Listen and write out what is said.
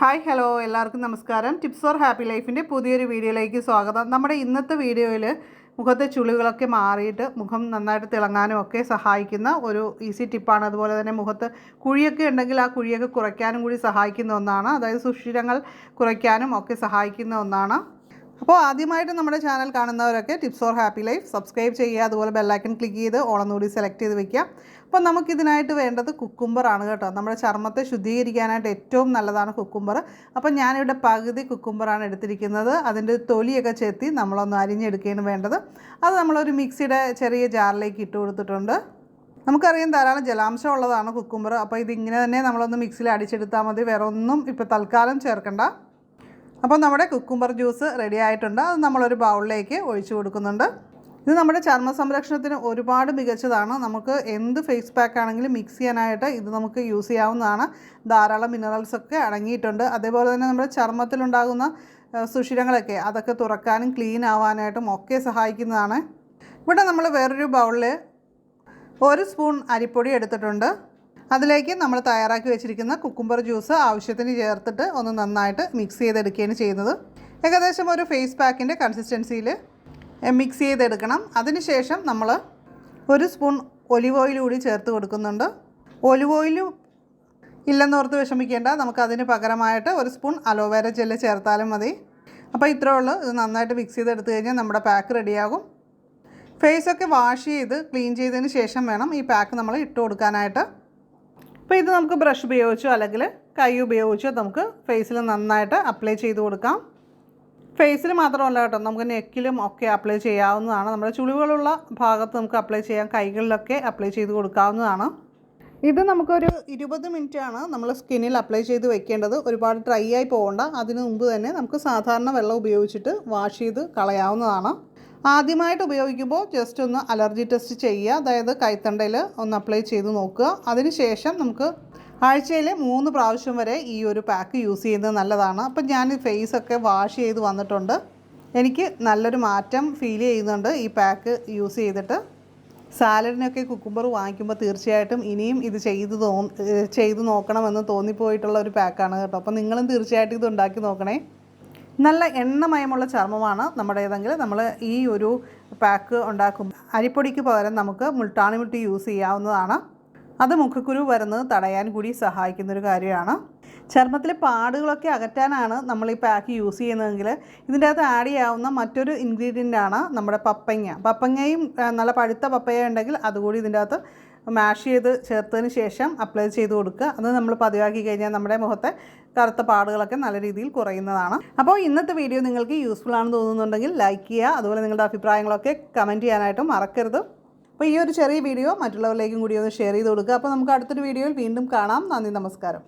Hi hello എല്ലാവർക്കും നമസ്കാരം. Tips for happy ലൈഫിൻ്റെ പുതിയൊരു വീഡിയോയിലേക്ക് സ്വാഗതം. നമ്മുടെ ഇന്നത്തെ വീഡിയോയിൽ മുഖത്തെ ചുളിവുകളൊക്കെ മാറിയിട്ട് മുഖം നന്നായിട്ട് തിളങ്ങാനും ഒക്കെ സഹായിക്കുന്ന ഒരു ഈസി ടിപ്പാണ്. അതുപോലെ തന്നെ മുഖത്ത് കുഴിയൊക്കെ ഉണ്ടെങ്കിൽ ആ കുഴിയൊക്കെ കുറയ്ക്കാനും കൂടി സഹായിക്കുന്ന ഒന്നാണ്. അതായത് സുഷിരങ്ങൾ കുറയ്ക്കാനും ഒക്കെ സഹായിക്കുന്ന ഒന്നാണ്. അപ്പോൾ ആദ്യമായിട്ട് നമ്മുടെ ചാനൽ കാണുന്നവരൊക്കെ tips for happy life subscribe ചെയ്യുക. അതുപോലെ ബെല്ലൈക്കൺ ക്ലിക്ക് ചെയ്ത് ഓളെന്നുകൂടി സെലക്ട് ചെയ്ത് വെക്കുക. അപ്പോൾ നമുക്കിതിനായിട്ട് വേണ്ടത് കുക്കുംബറാണ് കേട്ടോ. നമ്മുടെ ചർമ്മത്തെ ശുദ്ധീകരിക്കാനായിട്ട് ഏറ്റവും നല്ലതാണ് കുക്കുംബർ. അപ്പോൾ ഞാനിവിടെ പകുതി കുക്കുംബറാണ് എടുത്തിരിക്കുന്നത്. അതിൻ്റെ തൊലിയൊക്കെ ചെത്തി നമ്മളൊന്ന് അരിഞ്ഞെടുക്കുകയാണ് വേണ്ടത്. അത് നമ്മളൊരു മിക്സിയുടെ ചെറിയ ജാറിലേക്ക് ഇട്ട് കൊടുത്തിട്ടുണ്ട്. നമുക്കറിയാം ധാരാളം ജലാംശം ഉള്ളതാണ് കുക്കുംബർ. അപ്പോൾ ഇതിങ്ങനെ തന്നെ നമ്മളൊന്ന് മിക്സിയിൽ അടിച്ചെടുത്താൽ മതി. വേറെ ഒന്നും ഇപ്പോൾ തൽക്കാലം ചേർക്കണ്ട. അപ്പോൾ നമ്മുടെ കുക്കുംബർ ജ്യൂസ് റെഡി ആയിട്ടുണ്ട്. അത് നമ്മളൊരു ബൗളിലേക്ക് ഒഴിച്ചു കൊടുക്കുന്നുണ്ട്. ഇത് നമ്മുടെ ചർമ്മ സംരക്ഷണത്തിന് ഒരുപാട് മികച്ചതാണ്. നമുക്ക് എന്ത് ഫേസ് പാക്ക് ആണെങ്കിലും മിക്സ് ചെയ്യാനായിട്ട് ഇത് നമുക്ക് യൂസ് ചെയ്യാവുന്നതാണ്. ധാരാളം മിനറൽസൊക്കെ അടങ്ങിയിട്ടുണ്ട്. അതേപോലെ തന്നെ നമ്മുടെ ചർമ്മത്തിലുണ്ടാകുന്ന സുഷിരങ്ങളൊക്കെ അതൊക്കെ തുറക്കാനും ക്ലീൻ ആവാനായിട്ടും ഒക്കെ സഹായിക്കുന്നതാണ്. ഇവിടെ നമ്മൾ വേറൊരു ബൗളിൽ 1 സ്പൂൺ അരിപ്പൊടി എടുത്തിട്ടുണ്ട്. അതിലേക്ക് നമ്മൾ തയ്യാറാക്കി വെച്ചിരിക്കുന്ന കുക്കുംബർ ജ്യൂസ് ആവശ്യത്തിന് ചേർത്തിട്ട് ഒന്ന് നന്നായിട്ട് മിക്സ് ചെയ്തെടുക്കുകയാണ് ചെയ്യുന്നത്. ഏകദേശം ഒരു ഫേസ് പാക്കിൻ്റെ കൺസിസ്റ്റൻസിയിൽ മിക്സ് ചെയ്തെടുക്കണം. അതിനുശേഷം നമ്മൾ 1 സ്പൂൺ ഒലിവ് ഓയിൽ കൂടി ചേർത്ത് കൊടുക്കുന്നുണ്ട്. ഒലിവ് ഓയിൽ ഇല്ലെന്നോർത്ത് വിഷമിക്കേണ്ട, നമുക്കതിന് പകരമായിട്ട് 1 സ്പൂൺ അലോവേര ജെല്ല് ചേർത്താലും മതി. അപ്പോൾ ഇത്രയേ ഉള്ളൂ. ഇത് നന്നായിട്ട് മിക്സ് ചെയ്തെടുത്ത് കഴിഞ്ഞാൽ നമ്മുടെ പാക്ക് റെഡിയാകും. ഫേസൊക്കെ വാഷ് ചെയ്ത് ക്ലീൻ ചെയ്തതിന് ശേഷം വേണം ഈ പാക്ക് നമ്മൾ ഇട്ട് കൊടുക്കാനായിട്ട്. അപ്പോൾ ഇത് നമുക്ക് ബ്രഷ് ഉപയോഗിച്ചോ അല്ലെങ്കിൽ കൈ ഉപയോഗിച്ചോ നമുക്ക് ഫേസിൽ നന്നായിട്ട് അപ്ലൈ ചെയ്ത് കൊടുക്കാം. ഫേസിൽ മാത്രമല്ല കേട്ടോ, നമുക്ക് നെക്കിലും ഒക്കെ അപ്ലൈ ചെയ്യാവുന്നതാണ്. നമ്മുടെ ചുളിവുകളുള്ള ഭാഗത്ത് നമുക്ക് അപ്ലൈ ചെയ്യാം, കൈകളിലൊക്കെ അപ്ലൈ ചെയ്ത് കൊടുക്കാവുന്നതാണ്. ഇത് നമുക്കൊരു 20 മിനിറ്റാണ് നമ്മൾ സ്കിന്നിൽ അപ്ലൈ ചെയ്ത് വെക്കേണ്ടത്. ഒരുപാട് ഡ്രൈ ആയി പോകണ്ട. അതിന് മുമ്പ് തന്നെ നമുക്ക് സാധാരണ വെള്ളം ഉപയോഗിച്ചിട്ട് വാഷ് ചെയ്ത് കളയാവുന്നതാണ്. ആദ്യമായിട്ട് ഉപയോഗിക്കുമ്പോൾ ജസ്റ്റ് ഒന്ന് അലർജി ടെസ്റ്റ് ചെയ്യുക. അതായത് കൈത്തണ്ടയിൽ ഒന്ന് അപ്ലൈ ചെയ്ത് നോക്കുക. അതിനുശേഷം നമുക്ക് ആഴ്ചയിൽ 3 പ്രാവശ്യം വരെ ഈ ഒരു പാക്ക് യൂസ് ചെയ്യുന്നത് നല്ലതാണ്. അപ്പം ഞാൻ ഫേസൊക്കെ വാഷ് ചെയ്ത് വന്നിട്ടുണ്ട്. എനിക്ക് നല്ലൊരു മാറ്റം ഫീൽ ചെയ്യുന്നുണ്ട് ഈ പാക്ക് യൂസ് ചെയ്തിട്ട്. സാലഡിനൊക്കെ കുക്കുംബർ വാങ്ങിക്കുമ്പോൾ തീർച്ചയായിട്ടും ഇനിയും ഇത് ചെയ്ത് നോക്കണമെന്ന് തോന്നിപ്പോയിട്ടുള്ള ഒരു പാക്കാണ് കേട്ടോ. അപ്പം നിങ്ങളും തീർച്ചയായിട്ടും ഇത് ഉണ്ടാക്കി നോക്കണേ. നല്ല എണ്ണമയമുള്ള ചർമ്മമാണ് നമ്മുടേതെങ്കിൽ നമ്മൾ ഈ ഒരു പാക്ക് ഉണ്ടാക്കും. അരിപ്പൊടിക്ക് പകരം നമുക്ക് മുൾട്ടാണി മുട്ടി യൂസ് ചെയ്യാവുന്നതാണ്. അത് മുഖക്കുരു വരുന്നത് തടയാൻ കൂടി സഹായിക്കുന്നൊരു കാര്യമാണ്. ചർമ്മത്തിലെ പാടുകളൊക്കെ അകറ്റാനാണ് നമ്മൾ ഈ പാക്ക് യൂസ് ചെയ്യുന്നതെങ്കിൽ ഇതിൻ്റെ അകത്ത് ആഡ് ചെയ്യാവുന്ന മറ്റൊരു ഇൻഗ്രീഡിയൻ്റാണ് നമ്മുടെ പപ്പങ്ങയും നല്ല പഴുത്ത പപ്പയ ഉണ്ടെങ്കിൽ അതുകൂടി ഇതിൻ്റെ അകത്ത് മാഷ് ചെയ്ത് ചേർത്തതിന് ശേഷം അപ്ലൈ ചെയ്ത് കൊടുക്കുക. അത് നമ്മൾ പതിവാക്കി കഴിഞ്ഞാൽ നമ്മുടെ മുഖത്തെ കറുത്ത പാടുകളൊക്കെ നല്ല രീതിയിൽ കുറയുന്നതാണ്. അപ്പോൾ ഇന്നത്തെ വീഡിയോ നിങ്ങൾക്ക് യൂസ്ഫുൾ ആണെന്ന് തോന്നുന്നുണ്ടെങ്കിൽ ലൈക്ക് ചെയ്യുക. അതുപോലെ നിങ്ങളുടെ അഭിപ്രായങ്ങളൊക്കെ കമൻറ്റ് ചെയ്യാനായിട്ടും മറക്കരുത്. അപ്പോൾ ഈ ഒരു ചെറിയ വീഡിയോ മറ്റുള്ളവരിലേക്കും കൂടി ഒന്ന് ഷെയർ ചെയ്ത് കൊടുക്കുക. അപ്പോൾ നമുക്ക് അടുത്തൊരു വീഡിയോയിൽ വീണ്ടും കാണാം. നന്ദി, നമസ്കാരം.